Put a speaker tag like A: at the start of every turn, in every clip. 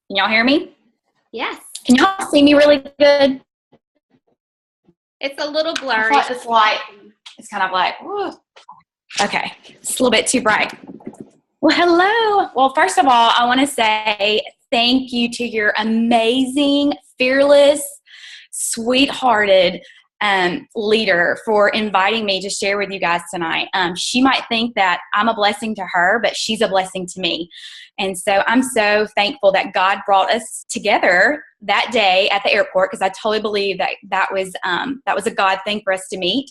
A: Can y'all hear me?
B: Yes.
A: Can y'all see me really good?
B: It's a little
A: I
B: blurry.
A: thought this light is kind of like, whew. Okay, it's a little bit too bright. Well, hello. Well, first of all, I want to say thank you to your amazing, fearless, sweethearted leader for inviting me to share with you guys tonight. She might think that I'm a blessing to her, but she's a blessing to me. And so I'm so thankful that God brought us together that day at the airport, because I totally believe that was a God thing for us to meet.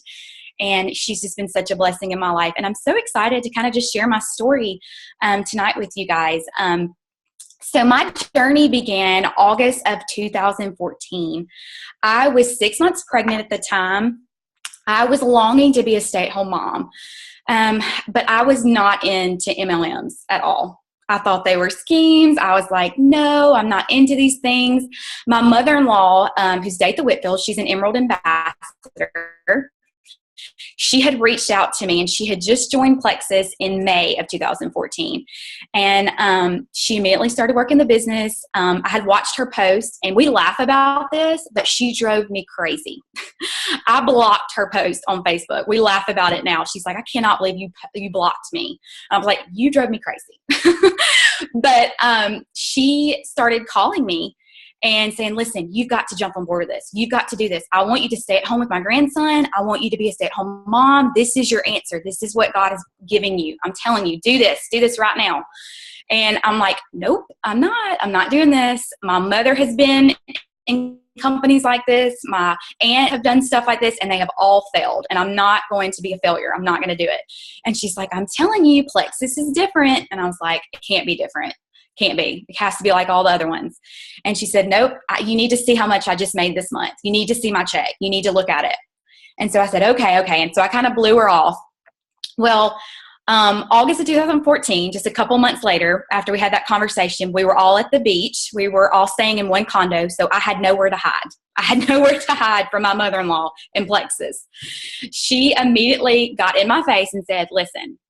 A: And she's just been such a blessing in my life. And I'm so excited to kind of just share my story tonight with you guys. So my journey began August of 2014. I was 6 months pregnant at the time. I was longing to be a stay-at-home mom, but I was not into MLMs at all. I thought they were schemes. I was like, no, I'm not into these things. My mother-in-law, who's Chelsea Whitfield, she's an Emerald Ambassador. She had reached out to me, and she had just joined Plexus in May of 2014. And she immediately started working the business. I had watched her post, and we laugh about this, but she drove me crazy. I blocked her post on Facebook. We laugh about it now. She's like, I cannot believe you blocked me. I was like, you drove me crazy. But she started calling me and saying, listen, you've got to jump on board with this. You've got to do this. I want you to stay at home with my grandson. I want you to be a stay-at-home mom. This is your answer. This is what God is giving you. I'm telling you, do this right now. And I'm like, nope, I'm not doing this. My mother has been in companies like this. My aunt have done stuff like this, and they have all failed. And I'm not going to be a failure. I'm not going to do it. And she's like, I'm telling you, Plexus is different. And I was like, it can't be different. Can't be. It has to be like all the other ones. And she said, nope, you need to see how much I just made this month. You need to see my check. You need to look at it. And so I said, okay. And so I kind of blew her off. Well, August of 2014, just a couple months later, after we had that conversation, we were all at the beach. We were all staying in one condo, so I had nowhere to hide. I had nowhere to hide from my mother-in-law in Plexus. She immediately got in my face and said, listen,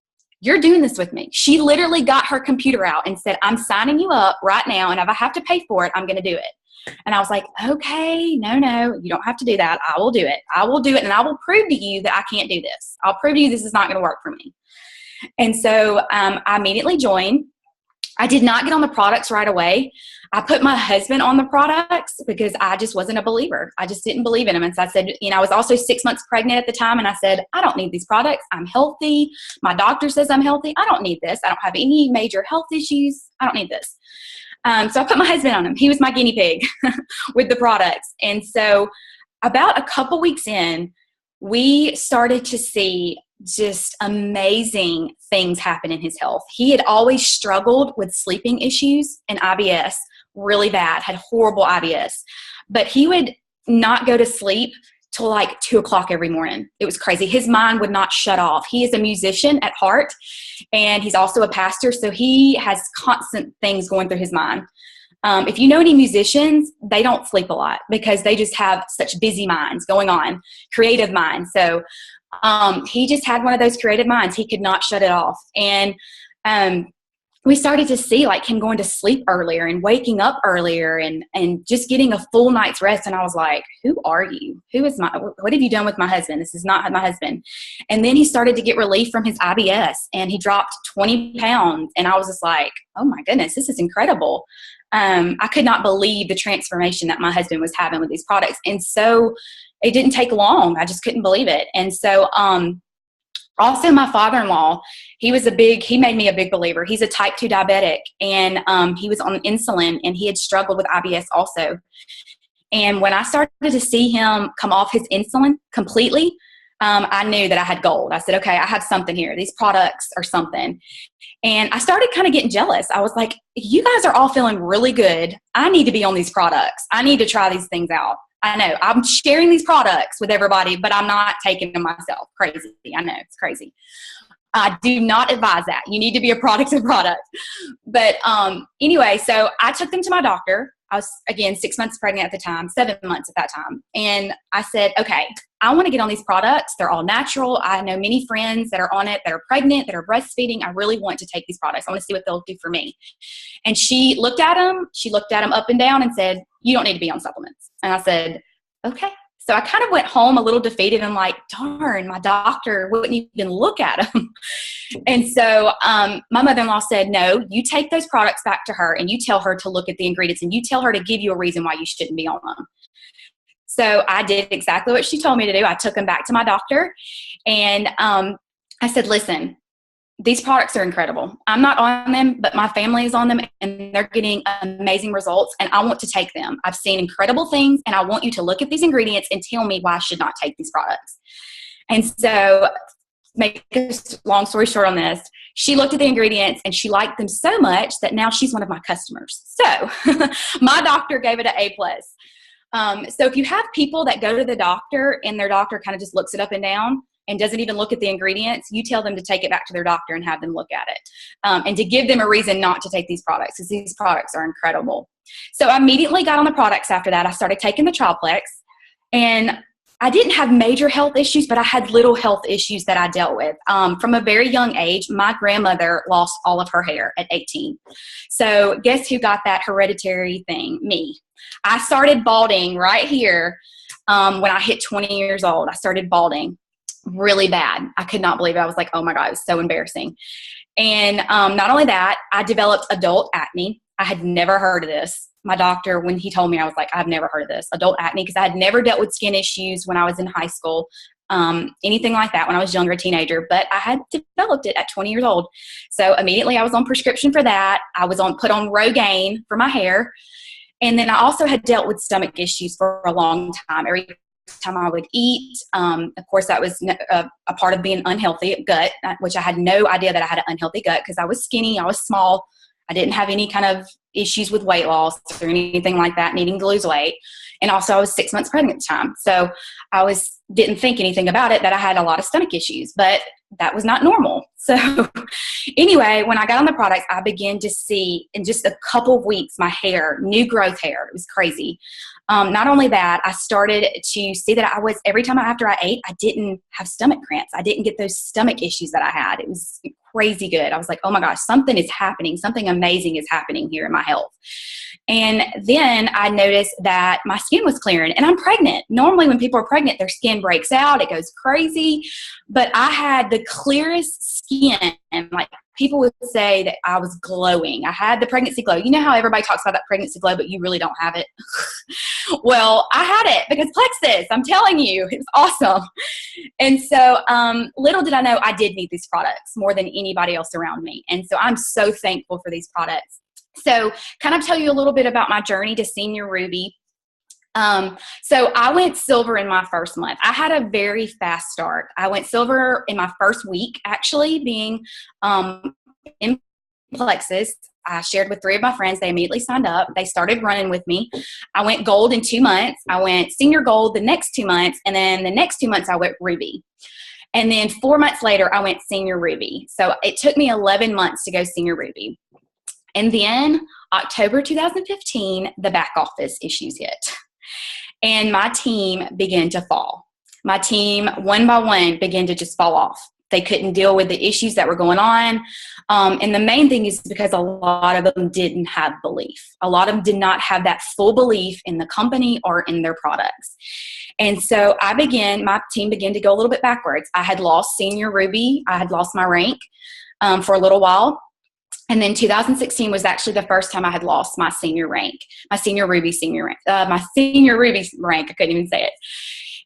A: you're doing this with me. She literally got her computer out and said, I'm signing you up right now, and if I have to pay for it, I'm going to do it. And I was like, okay, no, you don't have to do that. I will do it. I will do it, and I will prove to you that I can't do this. I'll prove to you this is not going to work for me. And so I immediately joined. I did not get on the products right away. I put my husband on the products because I just wasn't a believer. I just didn't believe in them. And so I said, I was also 6 months pregnant at the time. And I said, I don't need these products. I'm healthy. My doctor says I'm healthy. I don't need this. I don't have any major health issues. I don't need this. So I put my husband on them. He was my guinea pig with the products. And so about a couple weeks in, we started to see just amazing things happen in his health. He had always struggled with sleeping issues and IBS really bad, had horrible IBS, but he would not go to sleep till like 2:00 every morning. It was crazy. His mind would not shut off. He is a musician at heart, and he's also a pastor, so he has constant things going through his mind. If you know any musicians, they don't sleep a lot because they just have such busy minds going on, creative minds. So he just had one of those creative minds. He could not shut it off. And we started to see like him going to sleep earlier and waking up earlier and just getting a full night's rest. And I was like, who are you? What have you done with my husband? This is not my husband. And then he started to get relief from his IBS, and he dropped 20 pounds. And I was just like, oh my goodness, this is incredible. I could not believe the transformation that my husband was having with these products. And so it didn't take long. I just couldn't believe it. And so also my father-in-law, he made me a big believer. He's a type 2 diabetic, and he was on insulin, and he had struggled with IBS also. And when I started to see him come off his insulin completely, I knew that I had gold. I said, okay, I have something here. These products are something. And I started kind of getting jealous. I was like, you guys are all feeling really good. I need to be on these products. I need to try these things out. I know I'm sharing these products with everybody, but I'm not taking them myself. Crazy. I know it's crazy. I do not advise that. You need to be a product of product. But anyway, so I took them to my doctor. I was, again, 6 months pregnant at the time, 7 months at that time. And I said, okay, I want to get on these products. They're all natural. I know many friends that are on it that are pregnant, that are breastfeeding. I really want to take these products. I want to see what they'll do for me. And she looked at them. She looked at them up and down and said, you don't need to be on supplements. And I said, okay. So I kind of went home a little defeated and like, darn, my doctor wouldn't even look at them. And so my mother-in-law said, no, you take those products back to her and you tell her to look at the ingredients and you tell her to give you a reason why you shouldn't be on them. So I did exactly what she told me to do. I took them back to my doctor and I said, listen, these products are incredible. I'm not on them, but my family is on them and they're getting amazing results and I want to take them. I've seen incredible things and I want you to look at these ingredients and tell me why I should not take these products. And so, make a long story short on this, she looked at the ingredients and she liked them so much that now she's one of my customers. So my doctor gave it an A+. So if you have people that go to the doctor and their doctor kind of just looks it up and down and doesn't even look at the ingredients, you tell them to take it back to their doctor and have them look at it. And to give them a reason not to take these products, because these products are incredible. So I immediately got on the products after that. I started taking the Troplex, and I didn't have major health issues, but I had little health issues that I dealt with. From a very young age, my grandmother lost all of her hair at 18. So guess who got that hereditary thing? Me. I started balding right here when I hit 20 years old. I started balding really bad. I could not believe it. I was like, oh my God, it was so embarrassing. And not only that, I developed adult acne. I had never heard of this. My doctor, when he told me, I was like, I've never heard of this, adult acne, because I had never dealt with skin issues when I was in high school, anything like that when I was younger, a teenager, but I had developed it at 20 years old. So immediately I was on prescription for that. I was put on Rogaine for my hair. And then I also had dealt with stomach issues for a long time. Every time I would eat, of course, that was a part of being unhealthy gut, which I had no idea that I had an unhealthy gut because I was skinny, I was small. I didn't have any kind of issues with weight loss or anything like that, needing to lose weight. And also I was 6 months pregnant at the time. So I didn't think anything about it, that I had a lot of stomach issues, but that was not normal. So anyway, when I got on the products, I began to see in just a couple of weeks, my hair, new growth hair. It was crazy. Not only that, I started to see that every time after I ate, I didn't have stomach cramps. I didn't get those stomach issues that I had. It was crazy good. I was like, oh my gosh, something is happening. Something amazing is happening here in my health. And then I noticed that my skin was clearing, and I'm pregnant. Normally when people are pregnant, their skin breaks out. It goes crazy. But I had the clearest skin, and like people would say that I was glowing. I had the pregnancy glow. You know how everybody talks about that pregnancy glow, but you really don't have it? Well, I had it because Plexus, I'm telling you, it was awesome. And so little did I know I did need these products more than anybody else around me. And so I'm so thankful for these products. So kind of tell you a little bit about my journey to Senior Ruby. So I went silver in my first month. I had a very fast start. I went silver in my first week, actually being in Plexus. I shared with 3 of my friends. They immediately signed up. They started running with me. I went gold in 2 months. I went senior gold the next 2 months. And then the next 2 months I went ruby. And then 4 months later, I went senior ruby. So it took me 11 months to go senior ruby. And then October 2015, the back office issues hit. And my team began to fall. My team, one by one, began to just fall off. They couldn't deal with the issues that were going on. And the main thing is because a lot of them didn't have belief. A lot of them did not have that full belief in the company or in their products. And so my team began to go a little bit backwards. I had lost senior ruby. I had lost my rank for a little while. And then 2016 was actually the first time I had lost my senior rank, my senior ruby rank. I couldn't even say it.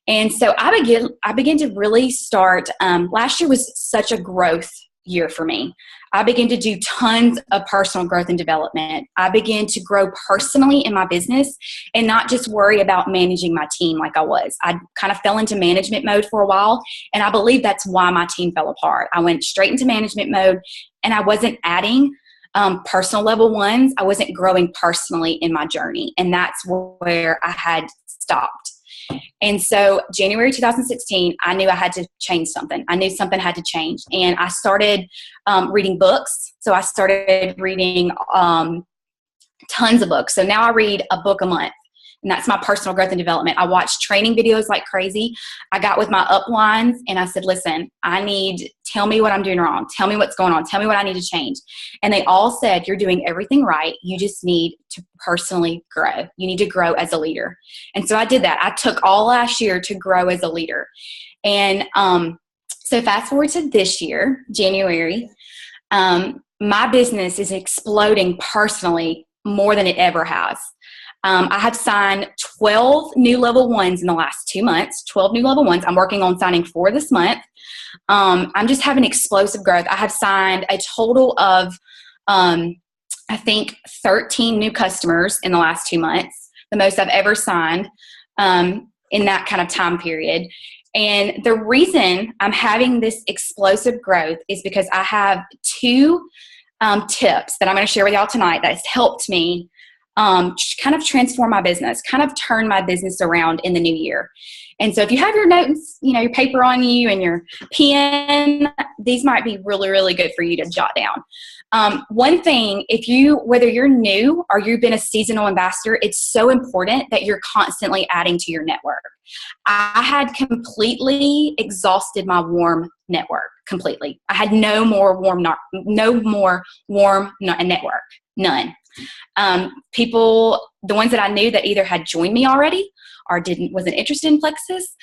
A: And so I began to really start. Last year was such a growth year for me. I began to do tons of personal growth and development. I began to grow personally in my business and not just worry about managing my team like I was. I kind of fell into management mode for a while, and I believe that's why my team fell apart. I went straight into management mode, and I wasn't adding personal level ones. I wasn't growing personally in my journey, and that's where I had stopped. And so January 2016, I knew I had to change something. I knew something had to change. And I started reading books. So I started reading tons of books. So now I read a book a month. And that's my personal growth and development. I watched training videos like crazy. I got with my uplines and I said, listen, tell me what I'm doing wrong. Tell me what's going on. Tell me what I need to change. And they all said, you're doing everything right. You just need to personally grow. You need to grow as a leader. And so I did that. I took all last year to grow as a leader. And so fast forward to this year, January, my business is exploding personally more than it ever has. I have signed 12 new level ones in the last 2 months, 12 new level ones. I'm working on signing 4 this month. I'm just having explosive growth. I have signed a total of, I think 13 new customers in the last 2 months, the most I've ever signed in that kind of time period. And the reason I'm having this explosive growth is because I have 2 tips that I'm going to share with y'all tonight that has helped me kind of transform my business, kind of turn my business around in the new year. And so if you have your notes, your paper on you and your pen, these might be really, really good for you to jot down. One thing, whether you're new or you've been a seasonal ambassador, it's so important that you're constantly adding to your network. I had completely exhausted my warm network completely. I had no more warm network, none. People, the ones that I knew that either had joined me already or wasn't interested in Plexus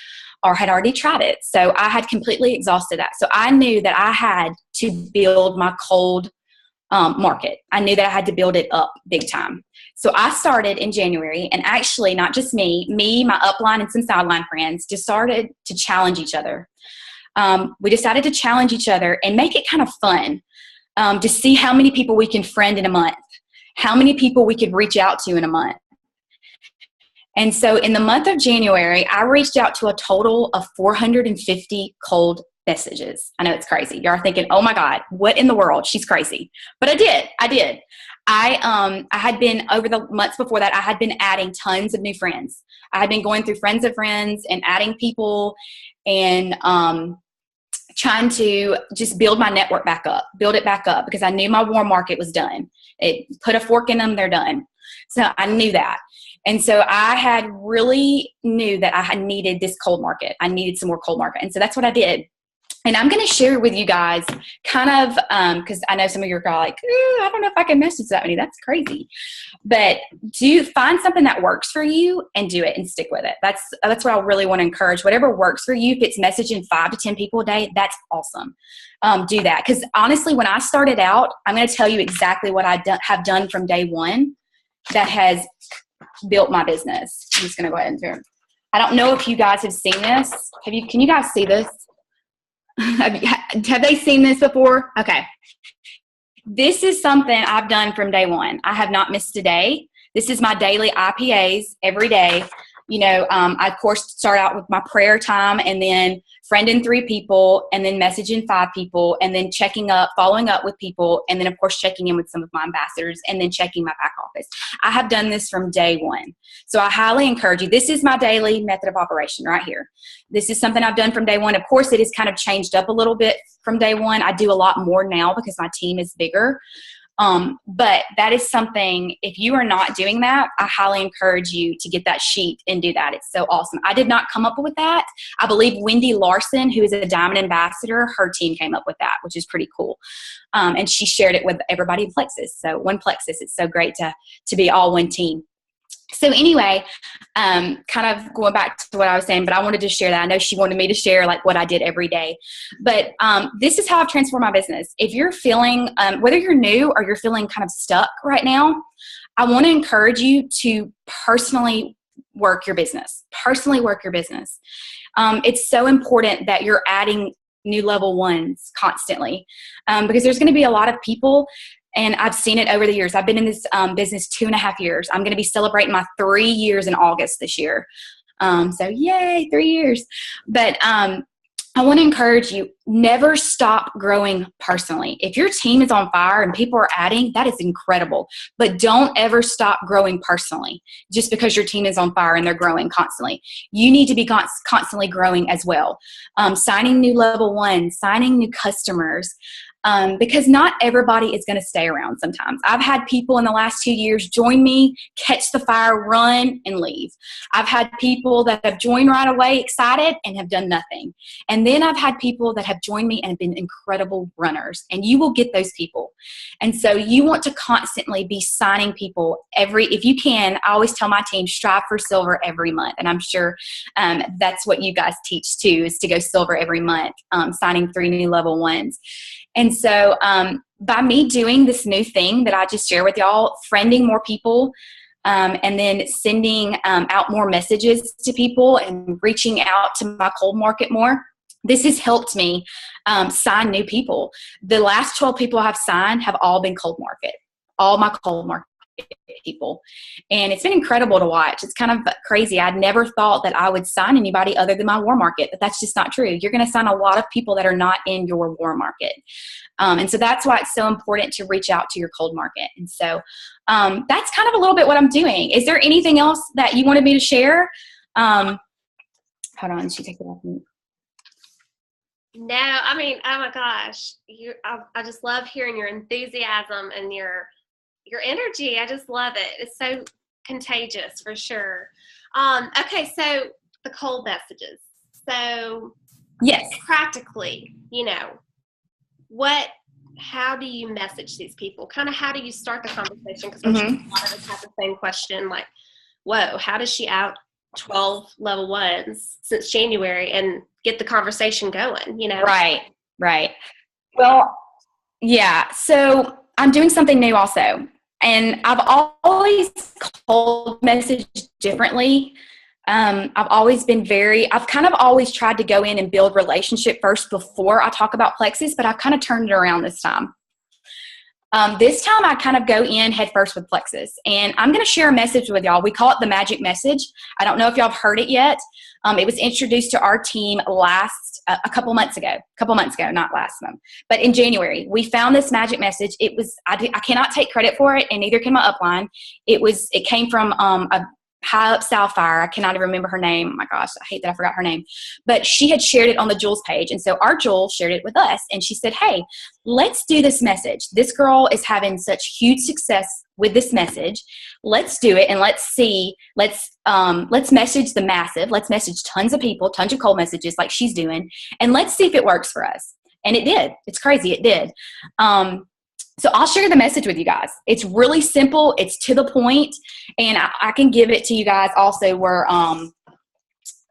A: or had already tried it. So I had completely exhausted that. So I knew that I had to build my cold market. I knew that I had to build it up big time. So I started in January, and actually not just me, my upline and some sideline friends just started to challenge each other. We decided to challenge each other and make it kind of fun to see how many people we can friend in a month, how many people we could reach out to in a month. And so in the month of January, I reached out to a total of 450 cold messages. I know it's crazy. Y'all are thinking, oh my God, what in the world? She's crazy. But I did. I had been, over the months before that, I had been adding tons of new friends. I had been going through friends of friends and adding people and trying to just build my network back up, because I knew my warm market was done. It put a fork in them, they're done. So I knew that. And so I had really knew that I had needed this cold market. I needed some more cold market. And so that's what I did. And I'm going to share with you guys kind of, because I know some of you are like, I don't know if I can message that many. That's crazy. But find something that works for you and do it and stick with it. That's what I really want to encourage. Whatever works for you, if it's messaging 5 to 10 people a day, that's awesome. Do that. Because honestly, when I started out, I'm going to tell you exactly what I have done from day one that has built my business. I'm just going to go ahead and do it. I don't know if you guys have seen this. Can you guys see this? Have they seen this before? Okay. This is something I've done from day one. I have not missed a day. This is my daily IPAs every day. I, of course, start out with my prayer time and then friending 3 people and then messaging 5 people and then following up with people and then, of course, checking in with some of my ambassadors and then checking my back office. I have done this from day one. So I highly encourage you. This is my daily method of operation right here. This is something I've done from day one. Of course, it has kind of changed up a little bit from day one. I do a lot more now because my team is bigger. But that is something, if you are not doing that, I highly encourage you to get that sheet and do that. It's so awesome. I did not come up with that. I believe Wendy Larson, who is a Diamond Ambassador, her team came up with that, which is pretty cool. And she shared it with everybody in Plexus. So one Plexus, it's so great to be all one team. So anyway, kind of going back to what I was saying, but I wanted to share that. I know she wanted me to share like what I did every day. But this is how I've transformed my business. If you're feeling, whether you're new or you're feeling kind of stuck right now, I want to encourage you to personally work your business. It's so important that you're adding new level ones constantly because there's going to be a lot of people. And I've seen it over the years. I've been in this business 2.5 years. I'm going to be celebrating my 3 years in August this year. So yay, 3 years. But I want to encourage you, never stop growing personally. If your team is on fire and people are adding, that is incredible. But don't ever stop growing personally just because your team is on fire and they're growing constantly. You need to be constantly growing as well. Signing new level ones, signing new customers, because not everybody is going to stay around sometimes. I've had people in the last 2 years join me, catch the fire, run, and leave. I've had people that have joined right away, excited, and have done nothing. And then I've had people that have joined me and have been incredible runners, and you will get those people. And so you want to constantly be signing people if you can. I always tell my team, strive for silver every month. And I'm sure that's what you guys teach too, is to go silver every month, signing 3 new level 1s. And so by me doing this new thing that I just shared with y'all, friending more people, and then sending out more messages to people and reaching out to my cold market more, this has helped me sign new people. The last 12 people I've signed have all been cold market, all my cold market people. And it's been incredible to watch. It's kind of crazy. I'd never thought that I would sign anybody other than my war market, but that's just not true. You're going to sign a lot of people that are not in your war market. And so that's why it's so important to reach out to your cold market. And so that's kind of a little bit what I'm doing. Is there anything else that you wanted me to share? Hold on. She takes it off mute.
B: No, I mean, oh my gosh, I just love hearing your enthusiasm and your energy. I just love it. It's so contagious for sure. Okay, so the cold messages. So
A: yes,
B: practically, how do you message these people? Kind of how do you start the conversation? Because a lot of us have the same question, like, whoa, how does she out 12 level 1s since January and get the conversation going,
A: Right. Well, yeah. So I'm doing something new also. And I've always cold messaged differently. I've kind of always tried to go in and build relationship first before I talk about plexus, but I've kind of turned it around this time. This time I kind of go in head first with plexus, and I'm going to share a message with y'all. We call it the magic message. I don't know if y'all have heard it yet. It was introduced to our team a couple months ago, not last month, but in January. We found this magic message. I cannot take credit for it, and neither can my upline. It came from a high up Sapphire. I cannot even remember her name. Oh my gosh, I hate that I forgot her name. But she had shared it on the Jules page. And so our Jules shared it with us. And she said, hey, let's do this message. This girl is having such huge success with this message. Let's do it. And let's see, let's message the massive. Let's message tons of people, tons of cold messages like she's doing. And let's see if it works for us. And it did. It's crazy. It did. So I'll share the message with you guys. It's really simple. It's to the point, and I can give it to you guys also where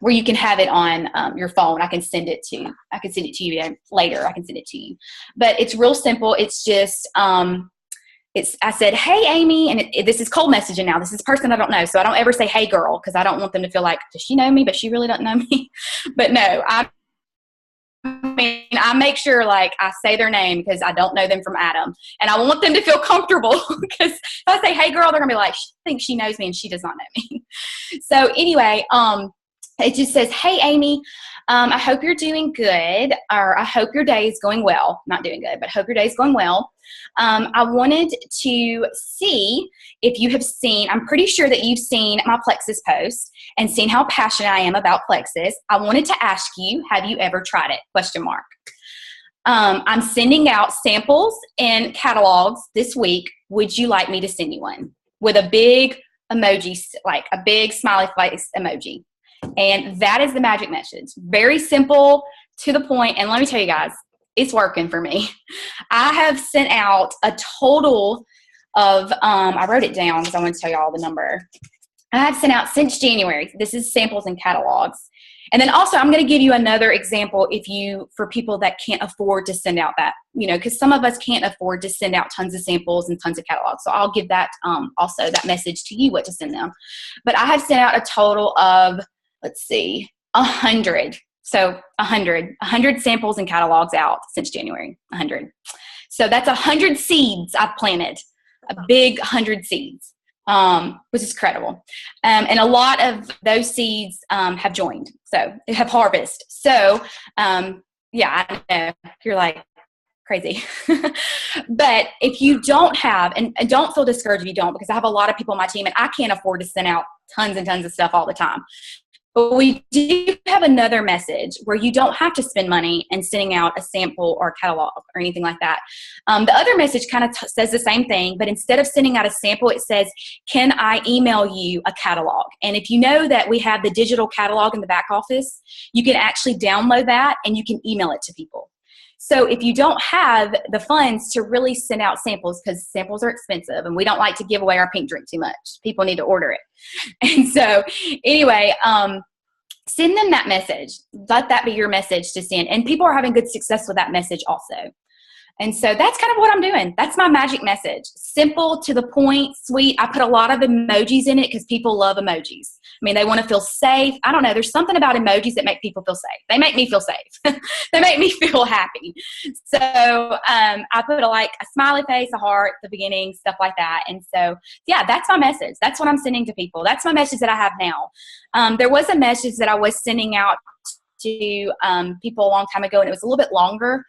A: you can have it on your phone. I can send it to you later. I can send it to you, but it's real simple. It's just I said, hey, Amy, and this is cold messaging now. This is a person I don't know, so I don't ever say, hey, girl, because I don't want them to feel like, does she know me? But she really doesn't know me. But no, I make sure like I say their name because I don't know them from Adam, and I want them to feel comfortable because if I say, hey girl, they're gonna be like, she thinks she knows me and she does not know me. So anyway, it just says, hey Amy, I hope you're doing good, or I hope your day is going well. Not doing good, but hope your day is going well. I wanted to see if you have seen, I'm pretty sure that you've seen my plexus post and seen how passionate I am about plexus. I wanted to ask you, have you ever tried it? ? I'm sending out samples and catalogs this week. Would you like me to send you one? With a big emoji, like a big smiley face emoji. And that is the magic message. Very simple, to the point. And let me tell you guys, it's working for me. I have sent out a total of, I wrote it down because I want to tell you all the number. I have sent out since January. This is samples and catalogs. And then also I'm going to give you another example for people that can't afford to send out that, because some of us can't afford to send out tons of samples and tons of catalogs. So I'll give that also that message to you, what to send them. But I have sent out a total of, 100. So 100 samples and catalogs out since January, 100. So that's 100 seeds I've planted, a big 100 seeds, which is incredible. And a lot of those seeds have joined, so they have harvested. So yeah, I know you're like crazy. But if you don't have, and don't feel discouraged if you don't, because I have a lot of people on my team and I can't afford to send out tons and tons of stuff all the time. But we do have another message where you don't have to spend money in sending out a sample or a catalog or anything like that. The other message kind of says the same thing, but instead of sending out a sample, it says, can I email you a catalog? And if you know that we have the digital catalog in the back office, you can actually download that and you can email it to people. So if you don't have the funds to really send out samples, because samples are expensive and we don't like to give away our pink drink too much. People need to order it. And so anyway, send them that message. Let that be your message to send. And people are having good success with that message also. And so that's kind of what I'm doing. That's my magic message. Simple, to the point, sweet. I put a lot of emojis in it because people love emojis. I mean, they want to feel safe. I don't know. There's something about emojis that make people feel safe. They make me feel safe. They make me feel happy. So I put a smiley face, a heart at the beginning, stuff like that. And so, yeah, that's my message. That's what I'm sending to people. That's my message that I have now. There was a message that I was sending out to people a long time ago, and it was a little bit longer.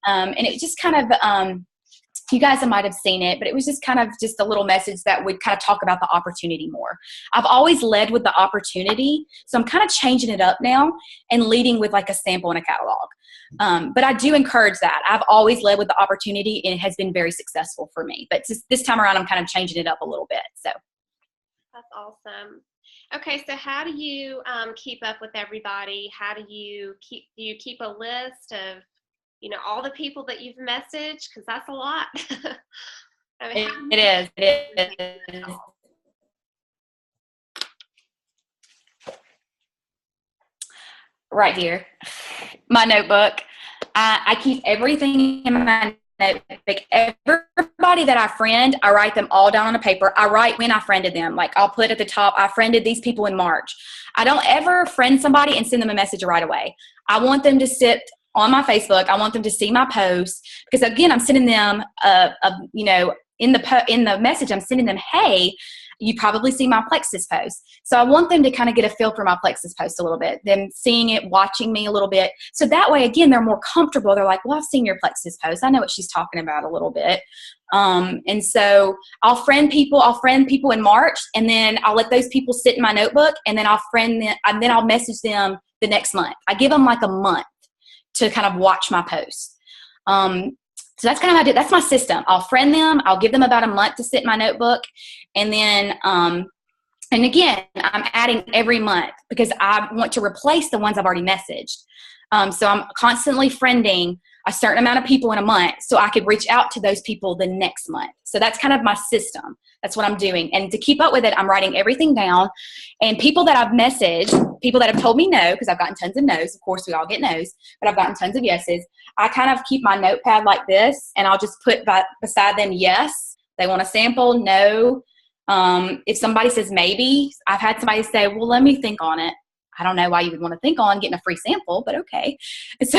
A: And it just kind of, you guys might have seen it, but it was just kind of just a little message that would kind of talk about the opportunity more. I've always led with the opportunity, so I'm kind of changing it up now and leading with like a sample and a catalog. But I do encourage that. I've always led with the opportunity, and it has been very successful for me. But just this time around, I'm kind of changing it up a little bit. So
B: that's awesome. Okay, so how do you keep up with everybody? How do you keep a list of all the people that you've messaged? Because that's a lot. I mean,
A: it is. Right here, my notebook. I keep everything in my notebook. Everybody that I friend, I write them all down on a paper. I write when I friended them. Like I'll put at the top, I friended these people in March. I don't ever friend somebody and send them a message right away. I want them to sit on my Facebook. I want them to see my posts because, again, I'm sending them, in the message, I'm sending them, hey, you probably see my Plexus post. So I want them to kind of get a feel for my Plexus post a little bit, them seeing it, watching me a little bit. So that way, again, they're more comfortable. They're like, well, I've seen your Plexus post. I know what she's talking about a little bit. And so I'll friend people in March, and then I'll let those people sit in my notebook, and then I'll friend them, and then I'll message them the next month. I give them like a month to kind of watch my posts. So that's kind of that's my system. I'll friend them. I'll give them about a month to sit in my notebook. And then, and again, I'm adding every month because I want to replace the ones I've already messaged. So I'm constantly friending a certain amount of people in a month so I could reach out to those people the next month. So that's kind of my system. That's what I'm doing. And to keep up with it, I'm writing everything down. And people that I've messaged, people that have told me no, because I've gotten tons of no's. Of course, we all get no's, but I've gotten tons of yeses. I kind of keep my notepad like this, and I'll just put beside them yes. They want a sample, no. If somebody says maybe, I've had somebody say, well, let me think on it. I don't know why you would want to think on getting a free sample, but okay. So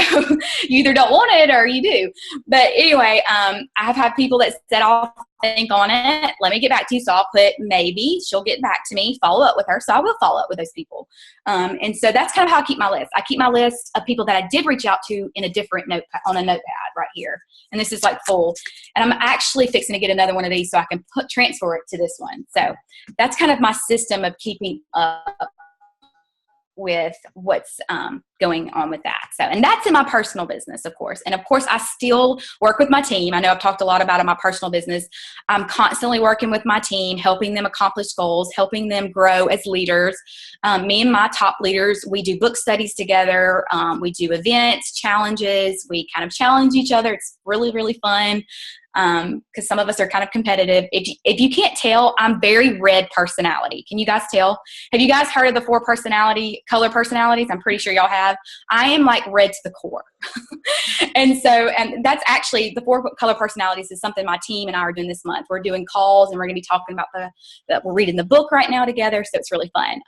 A: you either don't want it or you do. But anyway, I've had people that said, I'll think on it. Let me get back to you. So I'll put maybe. She'll get back to me, follow up with her. So I will follow up with those people. And so that's kind of how I keep my list. I keep my list of people that I did reach out to in a different notepad, on a notepad right here. And this is like full. And I'm actually fixing to get another one of these so I can transfer it to this one. So that's kind of my system of keeping up with what's going on with that. So, and that's in my personal business, of course. And of course, I still work with my team. I know I've talked a lot about it in my personal business. I'm constantly working with my team, helping them accomplish goals, helping them grow as leaders. Me and my top leaders, we do book studies together. We do events, challenges. We kind of challenge each other. It's really, really fun. Because some of us are kind of competitive. If you can't tell, I'm very red personality. Can you guys tell? Have you guys heard of the 4 color personalities? I'm pretty sure y'all have. I am like red to the core. And that's actually the 4 color personalities is something my team and I are doing this month. We're doing calls and we're going to be talking about we're reading the book right now together. So it's really fun.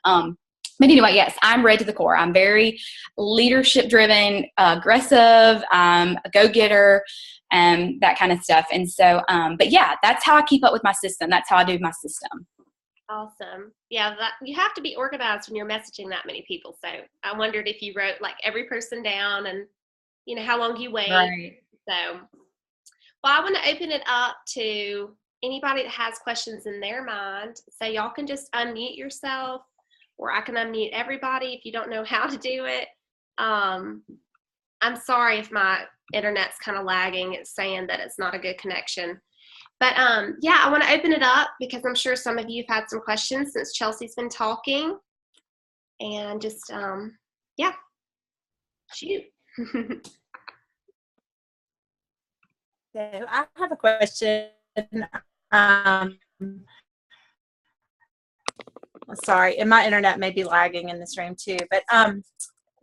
A: But anyway, yes, I'm red to the core. I'm very leadership driven, aggressive, a go-getter, and that kind of stuff. And so, but yeah, that's how I keep up with my system. That's how I do my system.
B: Awesome. Yeah, you have to be organized when you're messaging that many people. So I wondered if you wrote like every person down and how long you wait.
A: Right.
B: So, well, I want to open it up to anybody that has questions in their mind. So y'all can just unmute yourself or I can unmute everybody if you don't know how to do it. I'm sorry if my internet's kind of lagging. It's saying that it's not a good connection. But yeah, I want to open it up because I'm sure some of you have had some questions since Chelsea's been talking. And just, yeah, shoot.
C: So I have a question. Sorry, and my internet may be lagging in this room too, but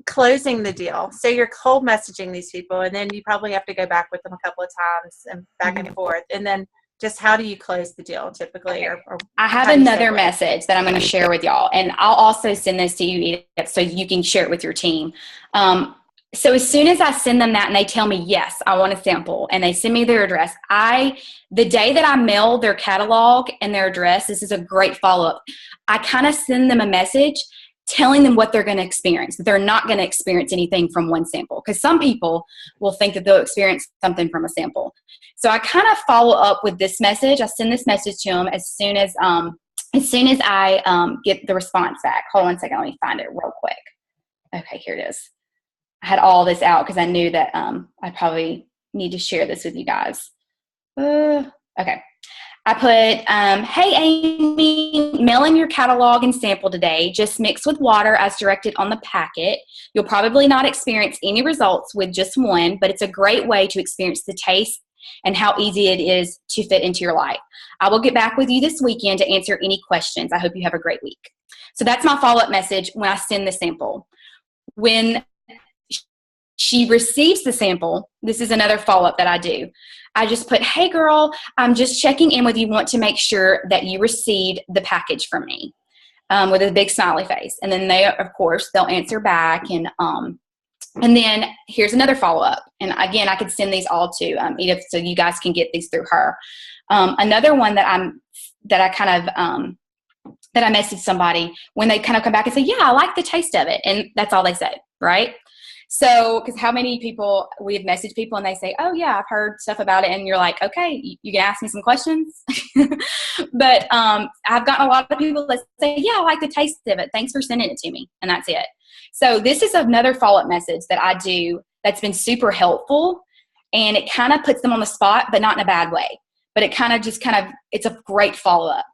C: closing the deal. So you're cold messaging these people, and then you probably have to go back with them a couple of times and back and forth. And then just how do you close the deal typically?
A: Okay. I have another message that I'm going to share with y'all, and I'll also send this to you, Edith, so you can share it with your team. So as soon as I send them that and they tell me, yes, I want a sample, and they send me their address, the day that I mail their catalog and their address, this is a great follow-up, I kind of send them a message telling them what they're going to experience, that they're not going to experience anything from one sample. Because some people will think that they'll experience something from a sample. So I kind of follow up with this message. I send this message to them as soon as I get the response back. Hold on a second. Let me find it real quick. Okay, here it is. I had all this out because I knew that I probably need to share this with you guys. Okay. I put, hey, Amy, mailing your catalog and sample today. Just mix with water as directed on the packet. You'll probably not experience any results with just one, but it's a great way to experience the taste and how easy it is to fit into your life. I will get back with you this weekend to answer any questions. I hope you have a great week. So that's my follow-up message when I send the sample. When she receives the sample, this is another follow-up that I do. I just put, hey girl, I'm just checking in with you. Want to make sure that you received the package from me, with a big smiley face. And then they'll answer back. And then here's another follow-up. And again, I could send these all to Edith so you guys can get these through her. Another one that I messaged somebody when they kind of come back and say, yeah, I like the taste of it. And that's all they say, right? So, because how many people we have messaged people and they say, oh yeah, I've heard stuff about it. And you're like, okay, you can ask me some questions. But I've gotten a lot of people that say, yeah, I like the taste of it. Thanks for sending it to me. And that's it. So this is another follow-up message that I do that's been super helpful. And it kind of puts them on the spot, but not in a bad way. But it it's a great follow-up.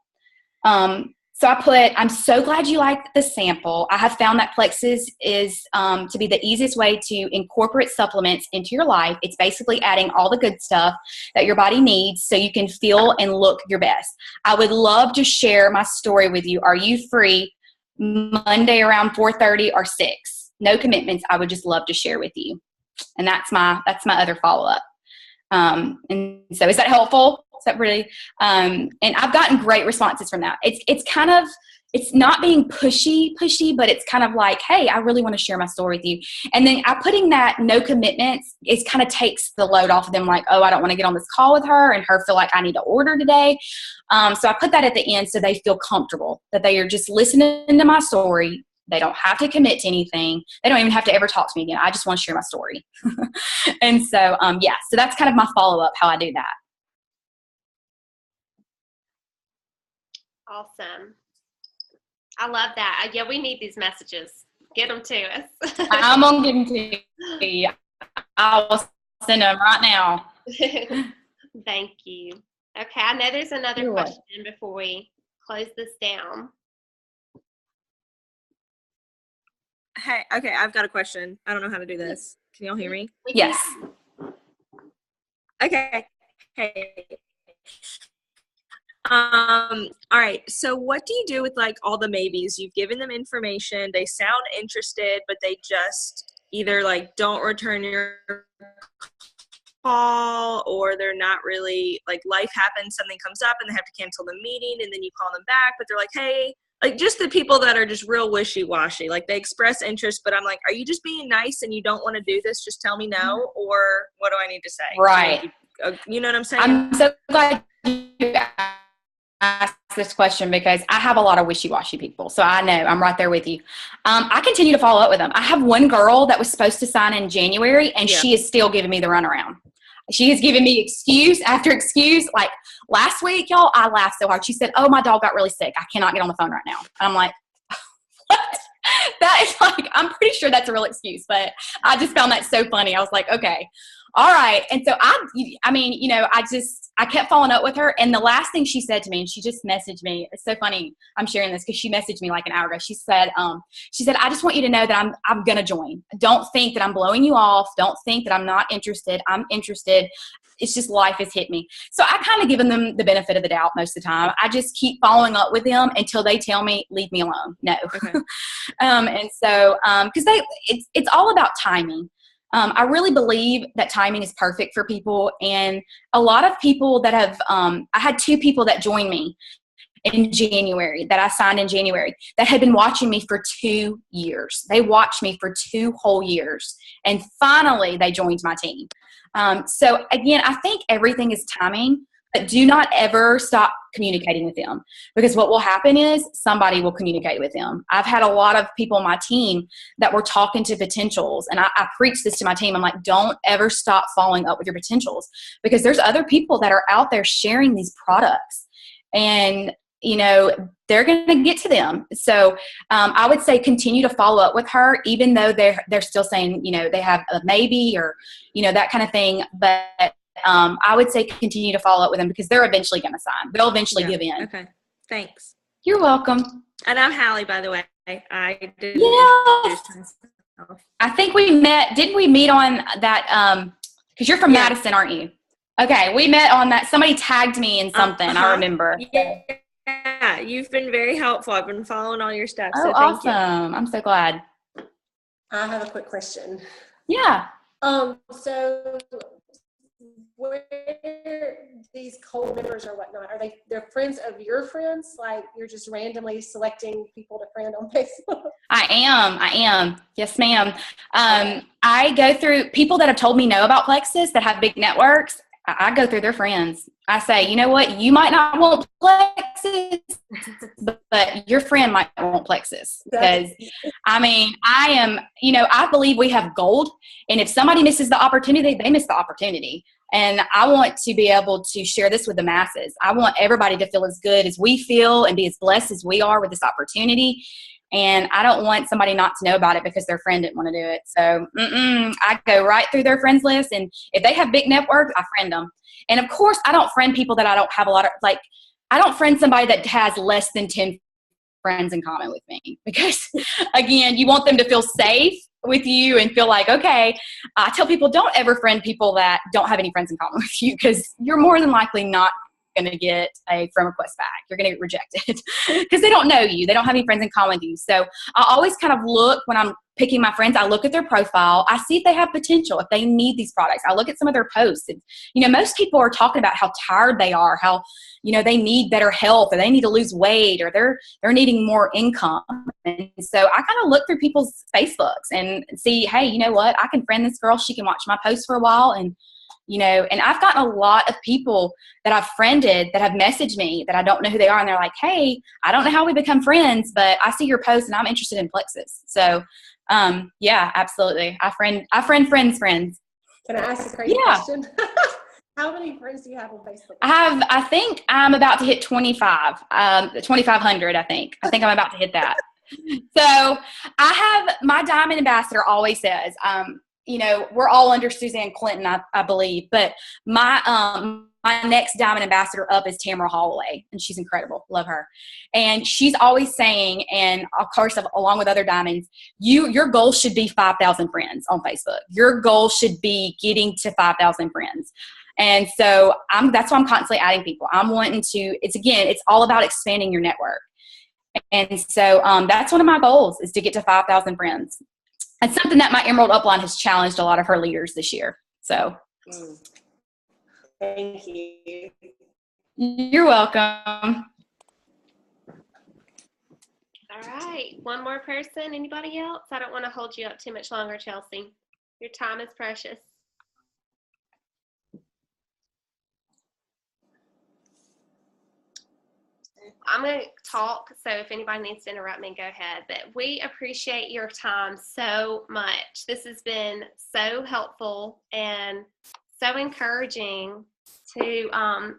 A: So I put, I'm so glad you liked the sample. I have found that Plexus is to be the easiest way to incorporate supplements into your life. It's basically adding all the good stuff that your body needs so you can feel and look your best. I would love to share my story with you. Are you free Monday around 4:30 or 6? No commitments. I would just love to share with you. And that's my other follow-up. And so is that helpful? Is that really, and I've gotten great responses from that. It's not being pushy, but it's kind of like, hey, I really want to share my story with you. And then putting that no commitments, it kind of takes the load off of them, like, oh, I don't want to get on this call with her and her feel like I need to order today. So I put that at the end so they feel comfortable, that they are just listening to my story. They don't have to commit to anything. They don't even have to ever talk to me again. I just want to share my story. And so, so that's kind of my follow-up, how I do that.
B: Awesome. I love that. Yeah, we need these messages. Get them to us.
A: I'm going to give them to you. I will send them right now.
B: Thank you. Okay, I know there's another question before we close this down.
D: Hey, okay, I've got a question. I don't know how to do this. Can y'all hear me?
A: Yes.
D: Okay. Hey. All right. So what do you do with like all the maybes? You've given them information. They sound interested, but they just either like don't return your call, or they're not really, like, life happens, something comes up and they have to cancel the meeting, and then you call them back, but they're like, hey, like just the people that are just real wishy-washy, like they express interest, but I'm like, are you just being nice and you don't want to do this? Just tell me no, or what do I need to say?
A: Right.
D: You know what I'm saying?
A: I'm so glad you asked this question because I have a lot of wishy-washy people. So I know I'm right there with you. I continue to follow up with them. I have one girl that was supposed to sign in January, and she is still giving me the runaround. She has given me excuse after excuse. Like last week, y'all, I laughed so hard. She said, oh, my dog got really sick. I cannot get on the phone right now. And I'm like, what? That is like, I'm pretty sure that's a real excuse, but I just found that so funny. I was like, okay, all right. And so I mean, you know, I kept following up with her. And the last thing she said to me, and she just messaged me. It's so funny. I'm sharing this because she messaged me like an hour ago. She said, I just want you to know that I'm going to join. Don't think that I'm blowing you off. Don't think that I'm not interested. I'm interested. It's just life has hit me. So I kind of given them the benefit of the doubt most of the time. I just keep following up with them until they tell me, leave me alone. No. Okay. And so, cause it's all about timing. I really believe that timing is perfect for people. And a lot of people that have, I had 2 people that joined me in January, that I signed in January, that had been watching me for 2 years. They watched me for 2 whole years. And finally they joined my team. So again, I think everything is timing, but do not ever stop communicating with them, because what will happen is somebody will communicate with them. I've had a lot of people on my team that were talking to potentials, and I preach this to my team. I'm like, don't ever stop following up with your potentials, because there's other people that are out there sharing these products, and you know, they're going to get to them. So I would say continue to follow up with her, even though they're still saying, you know, they have a maybe or, you know, that kind of thing. But I would say continue to follow up with them, because they're eventually going to sign. They'll eventually give in.
D: Okay. Thanks.
A: You're welcome.
D: And I'm Hallie, by the way. I did.
A: Yes. I think we met. Didn't we meet on that? Because you're from Madison, aren't you? Okay. We met on that. Somebody tagged me in something. I remember.
D: Yeah, you've been very helpful. I've been following all your steps.
A: Oh,
D: so thank you.
A: I'm so glad.
E: I have a quick question.
A: Yeah.
E: So where these cold members or whatnot, they're friends of your friends? Like you're just randomly selecting people to friend on Facebook?
A: I am. Yes, ma'am. I go through people that have told me no about Plexus, that have big networks. I go through their friends. I say, you know what? You might not want Plexus, but your friend might want Plexus. Because, I mean, I believe we have gold. And if somebody misses the opportunity, they miss the opportunity. And I want to be able to share this with the masses. I want everybody to feel as good as we feel and be as blessed as we are with this opportunity. And I don't want somebody not to know about it because their friend didn't want to do it. So I go right through their friends list. And if they have big networks, I friend them. And of course, I don't friend people that I don't have a lot of, like, I don't friend somebody that has less than 10 friends in common with me. Because, again, you want them to feel safe with you and feel like, okay, I tell people don't ever friend people that don't have any friends in common with you, because you're more than likely not going to get a friend request back. You're going to get rejected because they don't know you. They don't have any friends in common with you. So I always kind of look, when I'm picking my friends, I look at their profile. I see if they have potential, if they need these products. I look at some of their posts. And, you know, most people are talking about how tired they are, how, you know, they need better health, or they need to lose weight, or they're needing more income. And so I kind of look through people's Facebooks and see, hey, you know what? I can friend this girl. She can watch my posts for a while. And you know, and I've gotten a lot of people that I've friended that have messaged me that I don't know who they are. And they're like, hey, I don't know how we become friends, but I see your post and I'm interested in Plexus. So, yeah, absolutely. I friend friends.
E: Can I ask a crazy question? How many friends do you have on Facebook?
A: I think I'm about to hit 2,500, I think. I think I'm about to hit that. So I have, my Diamond Ambassador always says, you know, we're all under Suzanne Clinton, I believe, but my next Diamond Ambassador up is Tamara Holloway, and she's incredible. Love her. And she's always saying, and of course, along with other Diamonds, your goal should be 5,000 friends on Facebook. Your goal should be getting to 5,000 friends. And so that's why I'm constantly adding people. I'm wanting to, it's all about expanding your network. And so that's one of my goals, is to get to 5,000 friends. It's something that my Emerald Upline has challenged a lot of her leaders this year. So,
E: thank you.
A: You're welcome.
B: All right. One more person. Anybody else? I don't want to hold you up too much longer, Chelsea. Your time is precious. I'm going to talk, so if anybody needs to interrupt me, go ahead. But we appreciate your time so much. This has been so helpful and so encouraging to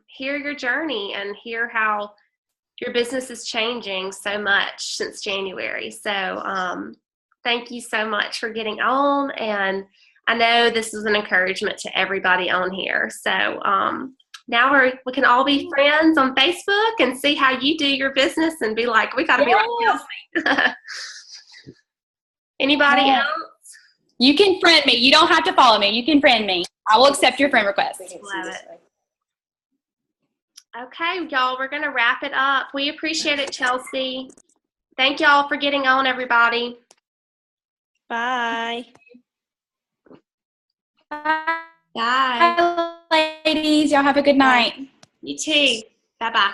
B: hear your journey and hear how your business is changing so much since January. So Thank you so much for getting on. And I know this is an encouragement to everybody on here. So now we can all be friends on Facebook and see how you do your business and be like, we got to be like Chelsea. Anybody else?
A: You can friend me. You don't have to follow me. You can friend me. I will accept your friend request.
B: Love it. Okay, y'all, we're going to wrap it up. We appreciate it, Chelsea. Thank y'all for getting on, everybody.
D: Bye.
A: Bye.
B: Bye.
A: Bye, ladies. Y'all have a good night.
B: You too. Bye-bye.